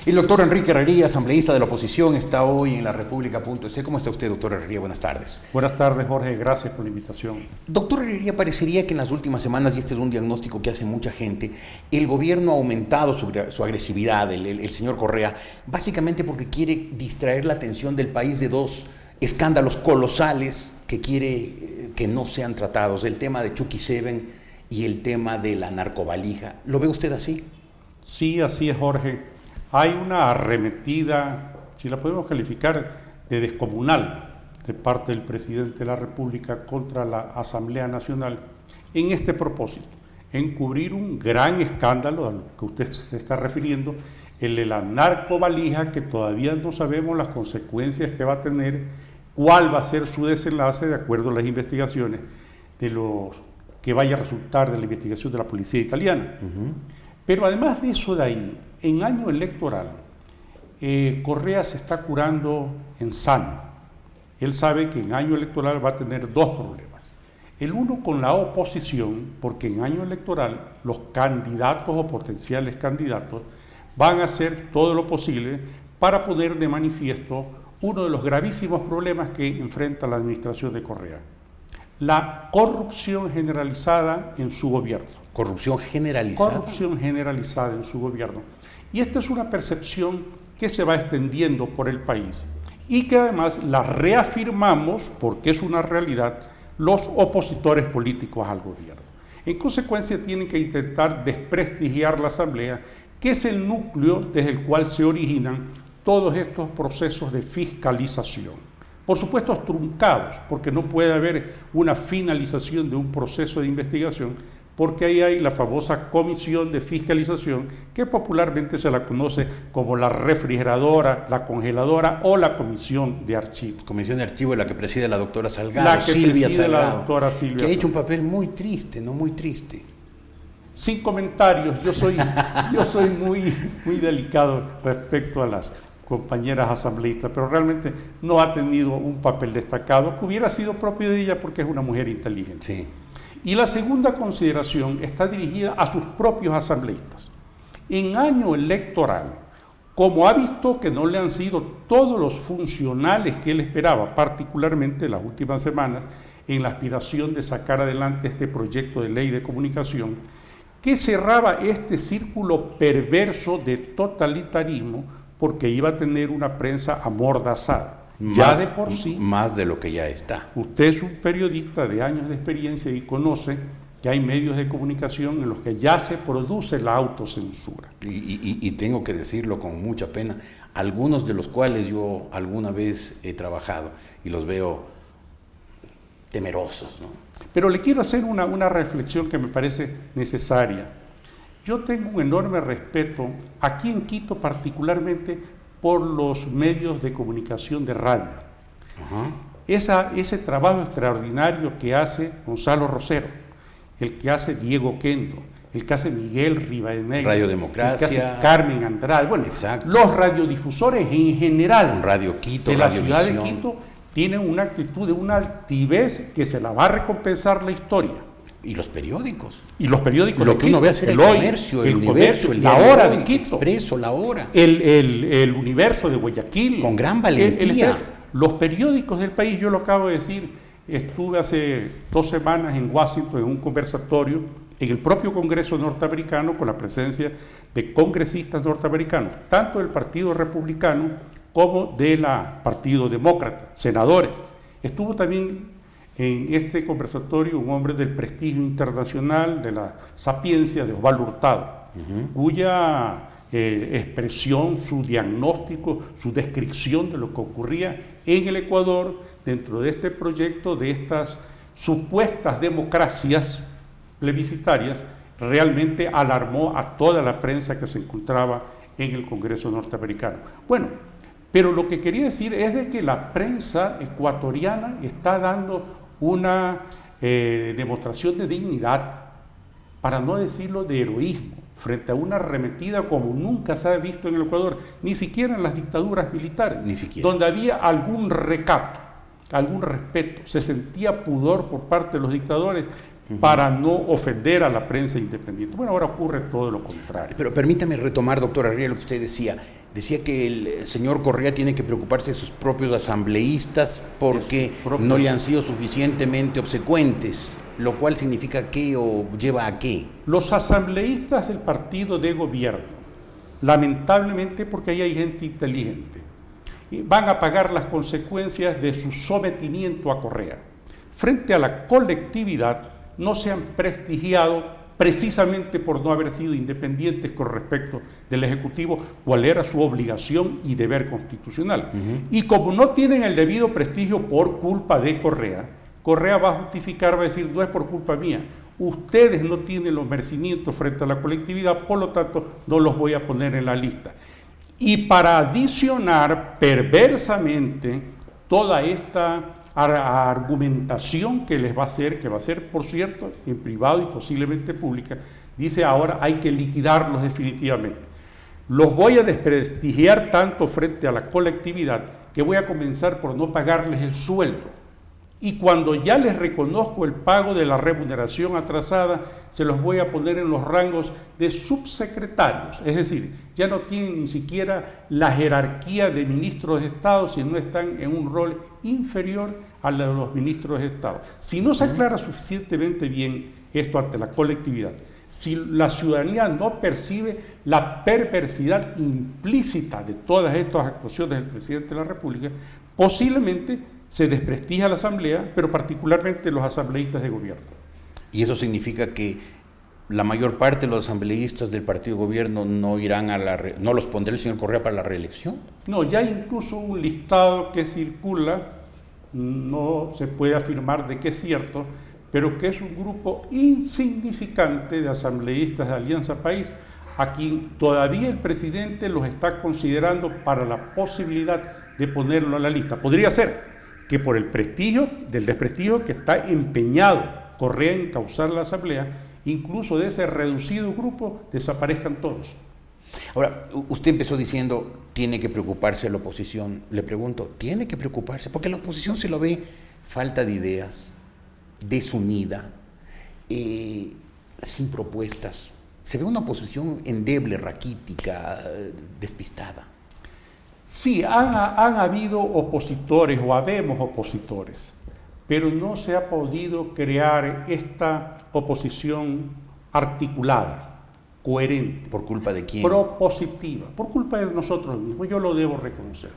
El doctor Enrique Herrería, asambleísta de la oposición, está hoy en la República.es. ¿Cómo está usted, doctor Herrería? Buenas tardes. Buenas tardes, Jorge. Gracias por la invitación. Doctor Herrería, parecería que en las últimas semanas, y este es un diagnóstico que hace mucha gente, el gobierno ha aumentado su agresividad, el señor Correa, básicamente porque quiere distraer la atención del país de dos escándalos colosales que quiere que no sean tratados, el tema de Chucky Seven y el tema de la narcovalija. ¿Lo ve usted así? Sí, así es, Jorge. Hay una arremetida, si la podemos calificar, de descomunal de parte del presidente de la República contra la Asamblea Nacional en este propósito, en cubrir un gran escándalo a lo que usted se está refiriendo, el de la narcovalija, que todavía no sabemos las consecuencias que va a tener, cuál va a ser su desenlace de acuerdo a las investigaciones de los que vaya a resultar de la investigación de la policía italiana. Pero además de eso de ahí, en año electoral, Correa se está curando en sano. Él sabe que en año electoral va a tener dos problemas. El uno con la oposición, porque en año electoral los candidatos o potenciales candidatos van a hacer todo lo posible para poner de manifiesto uno de los gravísimos problemas que enfrenta la administración de Correa: la corrupción generalizada en su gobierno. ¿Corrupción generalizada? Corrupción generalizada en su gobierno. Y esta es una percepción que se va extendiendo por el país y que además la reafirmamos, porque es una realidad, los opositores políticos al gobierno. En consecuencia, tienen que intentar desprestigiar la Asamblea, que es el núcleo desde el cual se originan todos estos procesos de fiscalización. Por supuesto, truncados, porque no puede haber una finalización de un proceso de investigación, porque ahí hay la famosa comisión de fiscalización, que popularmente se la conoce como la refrigeradora, la congeladora o la comisión de archivo. Comisión de archivo, la que preside la doctora Salgado, Silvia Salgado, la doctora Silvia, que ha hecho un papel muy triste, ¿no? Muy triste. Sin comentarios, yo soy muy delicado respecto a las compañeras asambleístas, pero realmente no ha tenido un papel destacado, que hubiera sido propio de ella porque es una mujer inteligente. Sí. Y la segunda consideración está dirigida a sus propios asambleístas. En año electoral, como ha visto que no le han sido todos los funcionales que él esperaba, particularmente en las últimas semanas, en la aspiración de sacar adelante este proyecto de ley de comunicación, que cerraba este círculo perverso de totalitarismo, porque iba a tener una prensa amordazada. Ya de por sí. Más de lo que ya está. Usted es un periodista de años de experiencia y conoce que hay medios de comunicación en los que ya se produce la autocensura. Y tengo que decirlo con mucha pena, algunos de los cuales yo alguna vez he trabajado y los veo temerosos, ¿no? Pero le quiero hacer una reflexión que me parece necesaria. Yo tengo un enorme respeto, aquí en Quito particularmente, por los medios de comunicación de radio. Ese trabajo extraordinario que hace Gonzalo Rosero, el que hace Diego Kendo, el que hace Miguel Rivadeneira, Radio Democracia, el que hace Carmen Andrade, bueno, exacto. Los radiodifusores en general Radio Quito, de la Radio ciudad Visión. de Quito tienen una actitud de una altivez que se la va a recompensar la historia. Y los periódicos. Y los periódicos. Lo que uno ve hacer el Comercio, el Universo, La Hora de Quito. Expreso, La Hora. El Universo de Guayaquil. Con gran valentía. Los periódicos del país, yo lo acabo de decir, estuve hace 2 semanas en Washington en un conversatorio en el propio Congreso norteamericano con la presencia de congresistas norteamericanos, tanto del Partido Republicano como del Partido Demócrata, senadores. Estuvo también en este conversatorio un hombre del prestigio internacional, de la sapiencia, de Osvaldo Hurtado, cuya expresión, su diagnóstico, su descripción de lo que ocurría en el Ecuador dentro de este proyecto, de estas supuestas democracias plebiscitarias, realmente alarmó a toda la prensa que se encontraba en el Congreso norteamericano. Bueno, pero lo que quería decir es de que la prensa ecuatoriana está dando una demostración de dignidad, para no decirlo de heroísmo, frente a una arremetida como nunca se ha visto en el Ecuador, ni siquiera en las dictaduras militares, ni siquiera, donde había algún recato, algún respeto, se sentía pudor por parte de los dictadores para no ofender a la prensa independiente. Bueno, ahora ocurre todo lo contrario. Pero permítame retomar, doctor Herrería, lo que usted decía. decía que el señor Correa tiene que preocuparse de sus propios asambleístas porque propio. no le han sido suficientemente obsecuentes, lo cual significa qué o lleva a qué. Los asambleístas del partido de gobierno, lamentablemente, porque ahí hay gente inteligente, van a pagar las consecuencias de su sometimiento a Correa. Frente a la colectividad, no se han prestigiado precisamente por no haber sido independientes con respecto del Ejecutivo, cuál era su obligación y deber constitucional. Y como no tienen el debido prestigio por culpa de Correa, Correa va a justificar, va a decir, no es por culpa mía, ustedes no tienen los merecimientos frente a la colectividad, por lo tanto no los voy a poner en la lista. Y para adicionar perversamente toda esta argumentación que les va a hacer, que va a ser, por cierto, en privado y posiblemente pública, dice ahora hay que liquidarlos definitivamente. Los voy a desprestigiar tanto frente a la colectividad que voy a comenzar por no pagarles el sueldo. Y cuando ya les reconozco el pago de la remuneración atrasada, se los voy a poner en los rangos de subsecretarios. Es decir, ya no tienen ni siquiera la jerarquía de ministros de Estado, sino están en un rol inferior a la de los ministros de Estado. Si no se aclara suficientemente bien esto ante la colectividad, si la ciudadanía no percibe la perversidad implícita de todas estas actuaciones del presidente de la República, posiblemente se desprestigia la Asamblea, pero particularmente los asambleístas de gobierno. ¿Y eso significa que la mayor parte de los asambleístas del partido de gobierno no irán no los pondrá el señor Correa para la reelección? No, ya hay incluso un listado que circula, no se puede afirmar de que es cierto, pero que es un grupo insignificante de asambleístas de Alianza País, a quien todavía el presidente los está considerando para la posibilidad de ponerlo a la lista. Podría ser que por el prestigio, del desprestigio que está empeñado Correa en causar la Asamblea, incluso de ese reducido grupo desaparezcan todos. Ahora, usted empezó diciendo, tiene que preocuparse la oposición. Le pregunto, ¿tiene que preocuparse? Porque la oposición se lo ve falta de ideas, desunida, sin propuestas. Se ve una oposición endeble, raquítica, despistada. Sí, han habido opositores o habemos opositores, pero no se ha podido crear esta oposición articulada, coherente. ¿Por culpa de quién? Propositiva, por culpa de nosotros mismos, yo lo debo reconocer.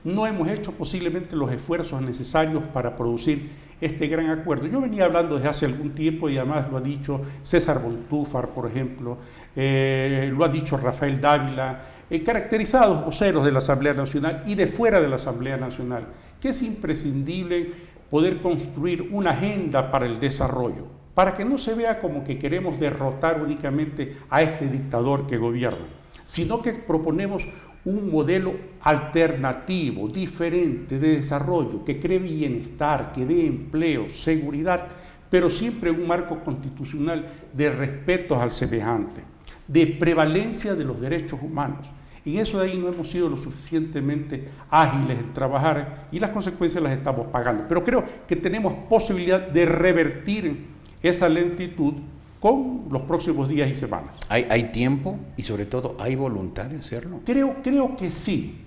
No hemos hecho posiblemente los esfuerzos necesarios para producir este gran acuerdo. Yo venía hablando desde hace algún tiempo y además lo ha dicho César Bontúfar, por ejemplo, lo ha dicho Rafael Dávila, caracterizados voceros de la Asamblea Nacional y de fuera de la Asamblea Nacional, que es imprescindible poder construir una agenda para el desarrollo, para que no se vea como que queremos derrotar únicamente a este dictador que gobierna, sino que proponemos un modelo alternativo, diferente de desarrollo, que cree bienestar, que dé empleo, seguridad, pero siempre en un marco constitucional de respeto al semejante, de prevalencia de los derechos humanos. Y eso de ahí no hemos sido lo suficientemente ágiles en trabajar y las consecuencias las estamos pagando. Pero creo que tenemos posibilidad de revertir esa lentitud con los próximos días y semanas. ¿Hay tiempo y sobre todo hay voluntad de hacerlo? Creo que sí.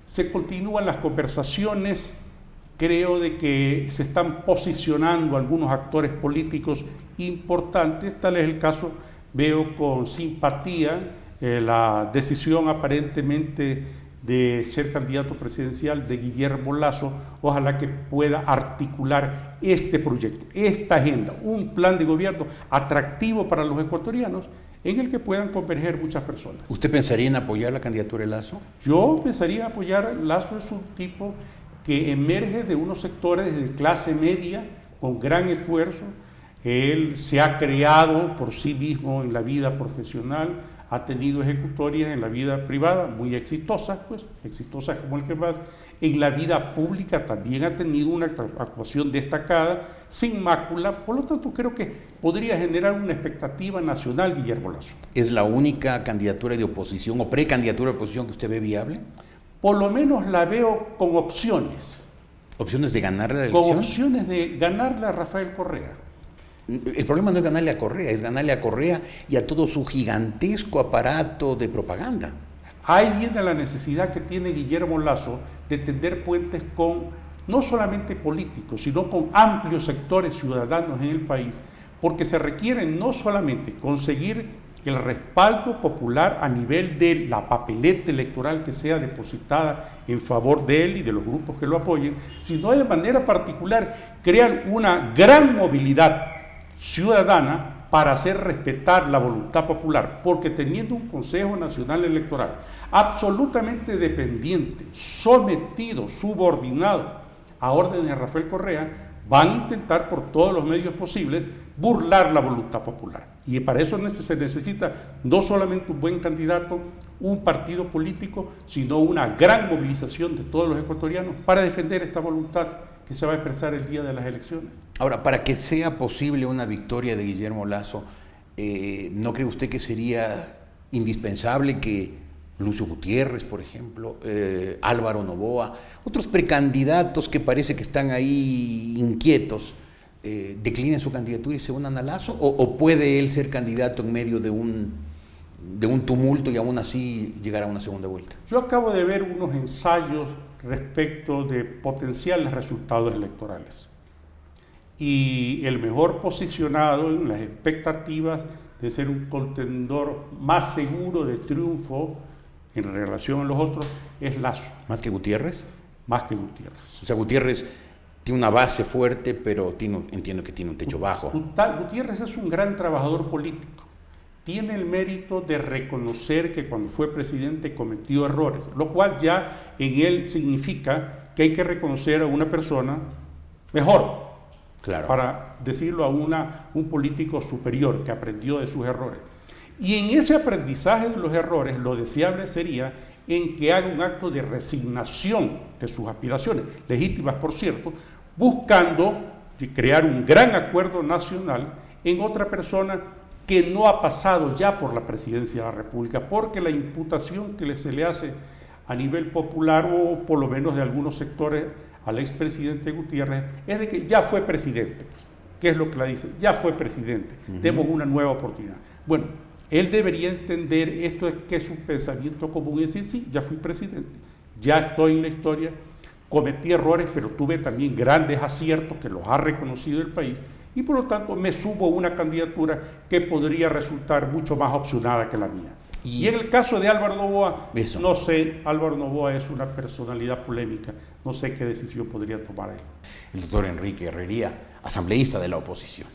Se continúan las conversaciones, creo de que se están posicionando algunos actores políticos importantes, tal es el caso. Veo con simpatía la decisión aparentemente de ser candidato presidencial de Guillermo Lasso. Ojalá que pueda articular este proyecto, esta agenda, un plan de gobierno atractivo para los ecuatorianos en el que puedan converger muchas personas. ¿Usted pensaría en apoyar la candidatura de Lasso? Yo pensaría en apoyar. Lasso es un tipo que emerge de unos sectores de clase media con gran esfuerzo. Él se ha creado por sí mismo en la vida profesional, ha tenido ejecutorias en la vida privada muy exitosas, exitosas como el que más. En la vida pública también ha tenido una actuación destacada, sin mácula. Por lo tanto, creo que podría generar una expectativa nacional Guillermo Lasso. ¿Es la única candidatura de oposición o precandidatura de oposición que usted ve viable? Por lo menos la veo con opciones. ¿Opciones de ganar la elección? Con opciones de ganarle a Rafael Correa. El problema no es ganarle a Correa, es ganarle a Correa y a todo su gigantesco aparato de propaganda. Ahí viene la necesidad que tiene Guillermo Lasso de tender puentes con no solamente políticos, sino con amplios sectores ciudadanos en el país, porque se requiere no solamente conseguir el respaldo popular a nivel de la papeleta electoral que sea depositada en favor de él y de los grupos que lo apoyen, sino de manera particular crear una gran movilidad ciudadana para hacer respetar la voluntad popular, porque teniendo un Consejo Nacional Electoral absolutamente dependiente, sometido, subordinado a órdenes de Rafael Correa, van a intentar por todos los medios posibles burlar la voluntad popular. Y para eso se necesita no solamente un buen candidato, un partido político, sino una gran movilización de todos los ecuatorianos para defender esta voluntad que se va a expresar el día de las elecciones. Ahora, para que sea posible una victoria de Guillermo Lasso, ¿no cree usted que sería indispensable que Lucio Gutiérrez, por ejemplo, Álvaro Noboa, otros precandidatos que parece que están ahí inquietos, declinen su candidatura y se unan a Lasso? ¿O puede él ser candidato en medio de un tumulto y aún así llegar a una segunda vuelta? Yo acabo de ver unos ensayos respecto de potenciales resultados electorales. Y el mejor posicionado en las expectativas de ser un contendor más seguro de triunfo en relación a los otros es Lasso. ¿Más que Gutiérrez? Más que Gutiérrez. O sea, Gutiérrez tiene una base fuerte, pero entiendo que tiene un techo bajo. Gutiérrez es un gran trabajador político. Tiene el mérito de reconocer que cuando fue presidente cometió errores, lo cual ya en él significa que hay que reconocer a una persona mejor, claro, para decirlo a un político superior que aprendió de sus errores. Y en ese aprendizaje de los errores, lo deseable sería en que haga un acto de resignación de sus aspiraciones, legítimas por cierto, buscando crear un gran acuerdo nacional en otra persona que no ha pasado ya por la presidencia de la República, porque la imputación que se le hace a nivel popular, o por lo menos de algunos sectores, al expresidente Gutiérrez, es de que ya fue presidente. ¿Qué es lo que la dice? Ya fue presidente, demos una nueva oportunidad. Bueno, él debería entender esto, es que es un pensamiento común, y decir, sí, ya fui presidente, ya estoy en la historia, cometí errores, pero tuve también grandes aciertos que los ha reconocido el país, y por lo tanto me subo a una candidatura que podría resultar mucho más opcionada que la mía. Y en el caso de Álvaro Noboa, no sé, Álvaro Noboa es una personalidad polémica, no sé qué decisión podría tomar él. El doctor Enrique Herrería, asambleísta de la oposición.